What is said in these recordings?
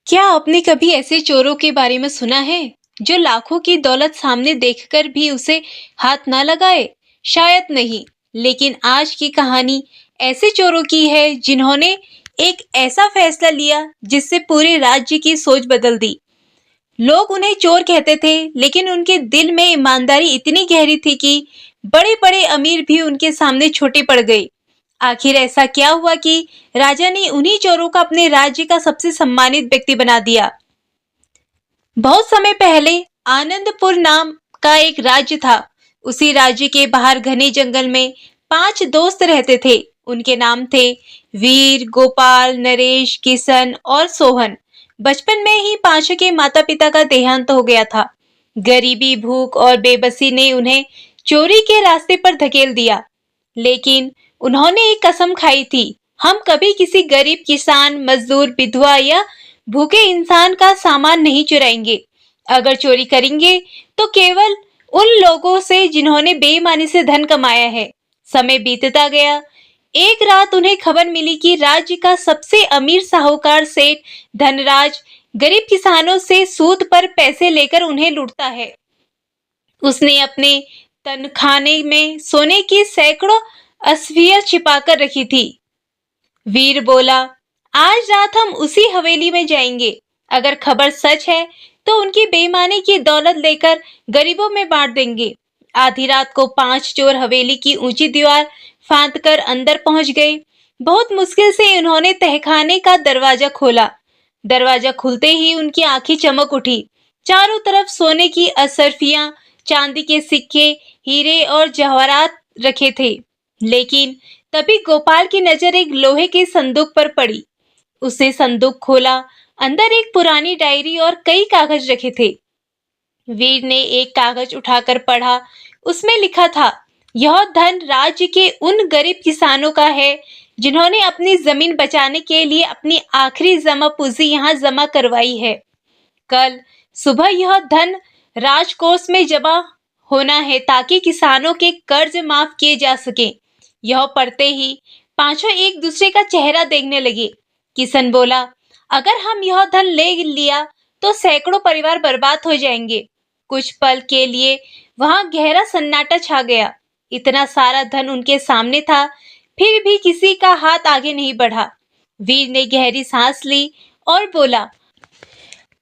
क्या आपने कभी ऐसे चोरों के बारे में सुना है जो लाखों की दौलत सामने देखकर भी उसे हाथ ना लगाए? शायद नहीं, लेकिन आज की कहानी ऐसे चोरों की है जिन्होंने एक ऐसा फैसला लिया जिससे पूरे राज्य की सोच बदल दी। लोग उन्हें चोर कहते थे, लेकिन उनके दिल में ईमानदारी इतनी गहरी थी कि बड़े-बड़े अमीर भी उनके सामने छोटे पड़ गए। आखिर ऐसा क्या हुआ कि राजा ने उन्हीं चोरों को अपने राज्य का सबसे सम्मानित व्यक्ति बना दिया? बहुत समय पहले आनंदपुर नाम का एक राज्य था। उसी राज्य के बाहर घने जंगल में 5 दोस्त रहते थे। उनके नाम थे वीर, गोपाल, नरेश, किशन और सोहन। बचपन में ही पांचों के माता-पिता का देहांत हो गया था। गरीबी, भूख और बेबसी ने उन्हें चोरी के रास्ते पर धकेल दिया। लेकिन उन्होंने एक कसम खाई थी, हम कभी किसी गरीब किसान, मजदूर, विधवा या भूखे इंसान का सामान नहीं चुराएंगे। अगर चोरी करेंगे तो केवल उन लोगों से जिन्होंने बेईमानी से धन कमाया है। समय बीतता गया। एक रात उन्हें खबर मिली कि राज्य का सबसे अमीर साहूकार सेठ धनराज गरीब किसानों से सूद पर पैसे लेकर उन्हें लूटता है। उसने अपने तनखाने में सोने की सैकड़ों असफिया छिपाकर रखी थी। वीर बोला, आज रात हम उसी हवेली में जाएंगे। अगर खबर सच है तो उनकी बेईमानी की दौलत लेकर गरीबों में बांट देंगे। आधी रात को 5 चोर हवेली की ऊंची दीवार फांदकर अंदर पहुंच गए। बहुत मुश्किल से उन्होंने तहखाने का दरवाजा खोला। दरवाजा खुलते ही उनकी आंखें चमक उठी। चारों तरफ सोने की असरफियां, चांदी के सिक्के, हीरे और जवाहरात रखे थे। लेकिन तभी गोपाल की नजर एक लोहे के संदूक पर पड़ी। उसने संदूक खोला। अंदर एक पुरानी डायरी और कई कागज रखे थे। वीर ने एक कागज उठाकर पढ़ा। उसमें लिखा था, यह धन राज्य के उन गरीब किसानों का है जिन्होंने अपनी जमीन बचाने के लिए अपनी आखिरी जमा पूंजी यहाँ जमा करवाई है। कल सुबह यह धन राजकोष में जमा होना है ताकि किसानों के कर्ज माफ किए जा सके। यह पढ़ते ही पांचों एक दूसरे का चेहरा देखने लगे। किशन बोला, अगर हम यह धन ले लिया तो सैकड़ों परिवार बर्बाद हो जाएंगे। कुछ पल के लिए वहां गहरा सन्नाटा छा गया। इतना सारा धन उनके सामने था, फिर भी किसी का हाथ आगे नहीं बढ़ा। वीर ने गहरी सांस ली और बोला,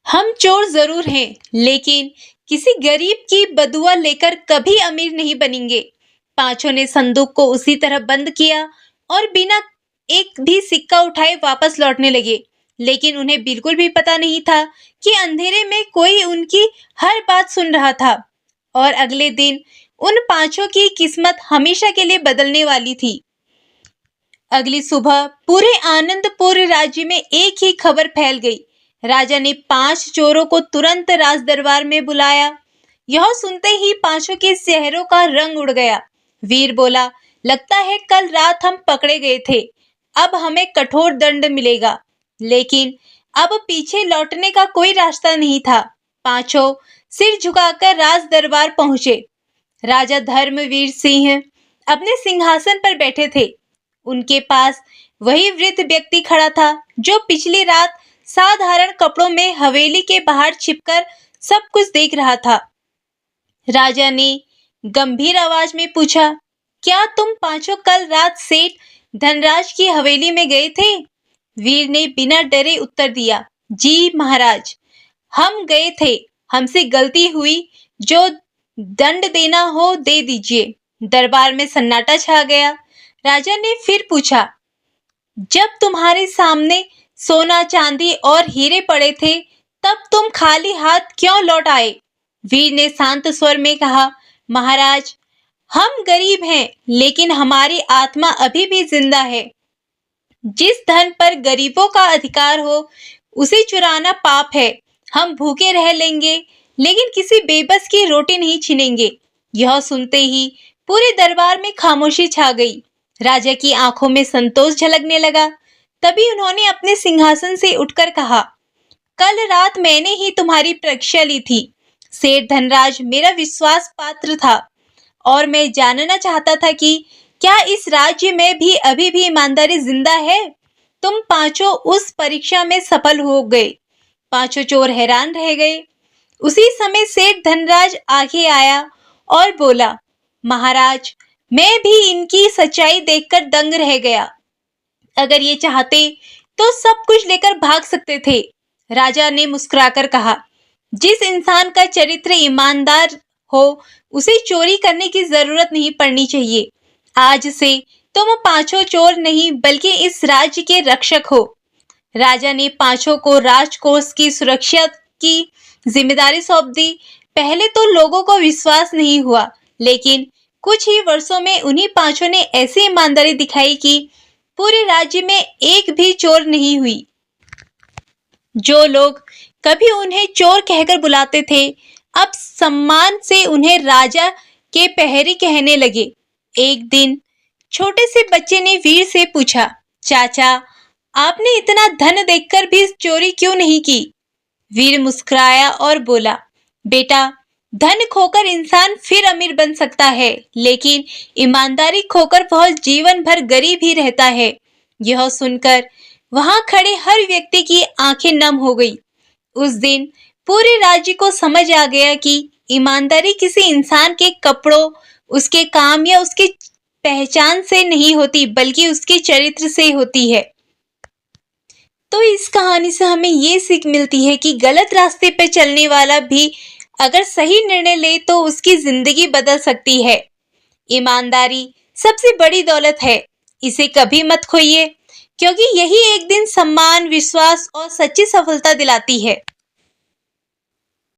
हम चोर जरूर हैं, लेकिन किसी गरीब की बदुआ लेकर कभी अमीर नहीं बनेंगे। पांचों ने संदूक को उसी तरह बंद किया और बिना एक भी सिक्का उठाए वापस लौटने लगे। लेकिन उन्हें बिल्कुल भी पता नहीं था कि अंधेरे में कोई उनकी हर बात सुन रहा था और अगले दिन उन पांचों की किस्मत हमेशा के लिए बदलने वाली थी। अगली सुबह पूरे आनंदपुर राज्य में एक ही खबर फैल गई। राजा ने 5 चोरों को तुरंत राज दरबार में बुलाया। यह सुनते ही पांचों के चेहरों का रंग उड़ गया। वीर बोला, लगता है कल रात हम पकड़े गए थे, अब हमें कठोर दंड मिलेगा। लेकिन अब पीछे लौटने का कोई रास्ता नहीं था। पांचों सिर झुकाकर राज दरबार पहुंचे। राजा धर्मवीर सिंह अपने सिंहासन पर बैठे थे। उनके पास वही वृद्ध व्यक्ति खड़ा था जो पिछली रात साधारण कपड़ों में हवेली के बाहर छिपकर सब कुछ देख रहा था। राजा ने गंभीर आवाज में पूछा, क्या तुम पांचों कल रात सेठ धनराज की हवेली में गए थे? वीर ने बिना डरे उत्तर दिया, जी महाराज, हम गए थे। हमसे गलती हुई, जो दंड देना हो दे दीजिए। दरबार में सन्नाटा छा गया। राजा ने फिर पूछा, जब तुम्हारे सामने सोना, चांदी और हीरे पड़े थे, तब तुम खाली हाथ क्यों लौट आए? वीर ने शांत स्वर में कहा, महाराज, हम गरीब हैं, लेकिन हमारी आत्मा अभी भी जिंदा है। जिस धन पर गरीबों का अधिकार हो, उसे चुराना पाप है। हम भूखे रह लेंगे, लेकिन किसी बेबस की रोटी नहीं छीनेंगे। यह सुनते ही पूरे दरबार में खामोशी छा गई। राजा की आंखों में संतोष झलकने लगा। तभी उन्होंने अपने सिंहासन से उठकर कहा, कल रात मैंने ही तुम्हारी परीक्षा ली थी। सेठ धनराज मेरा विश्वास पात्र था और मैं जानना चाहता था कि क्या इस राज्य में भी अभी भी ईमानदारी जिंदा है? तुम पांचों उस परीक्षा में सफल हो गए। पांचों चोर हैरान रह गए। उसी समय सेठ धनराज आगे आया और बोला, महाराज, मैं भी इनकी सच्चाई देखकर दंग रह गया। अगर ये चाहते तो सब कुछ लेकर भाग सकते थे। राजा ने मुस्कुराकर कहा, जिस इंसान का चरित्र ईमानदार हो उसे चोरी करने की जरूरत नहीं पड़नी चाहिए। आज से तुम पांचों चोर नहीं बल्कि इस राज्य के रक्षक हो। राजा ने पांचों को राजकोष की सुरक्षा की जिम्मेदारी सौंप दी। पहले तो लोगों को विश्वास नहीं हुआ, लेकिन कुछ ही वर्षों में उन्हीं पांचों ने ऐसी ईमानदारी दिखाई कि पूरे राज्य में एक भी चोर नहीं हुई। जो लोग कभी उन्हें चोर कहकर बुलाते थे, अब सम्मान से उन्हें राजा के पहरी कहने लगे। एक दिन छोटे से बच्चे ने वीर से पूछा, चाचा, आपने इतना धन देखकर भी चोरी क्यों नहीं की? वीर मुस्कुराया और बोला, बेटा, धन खोकर इंसान फिर अमीर बन सकता है, लेकिन ईमानदारी खोकर वह जीवन भर गरीब ही रहता है। यह सुनकर वहां खड़े हर व्यक्ति की आंखें नम हो गई। उस दिन पूरे राज्य को समझ आ गया कि ईमानदारी किसी इंसान के कपड़ों, उसके काम या उसकी पहचान से नहीं होती, बल्कि उसके चरित्र से होती है। तो इस कहानी से हमें ये सीख मिलती है कि गलत रास्ते पर चलने वाला भी अगर सही निर्णय ले तो उसकी जिंदगी बदल सकती है। ईमानदारी सबसे बड़ी दौलत है, इसे कभी मत खोइए, क्योंकि यही एक दिन सम्मान, विश्वास और सच्ची सफलता दिलाती है।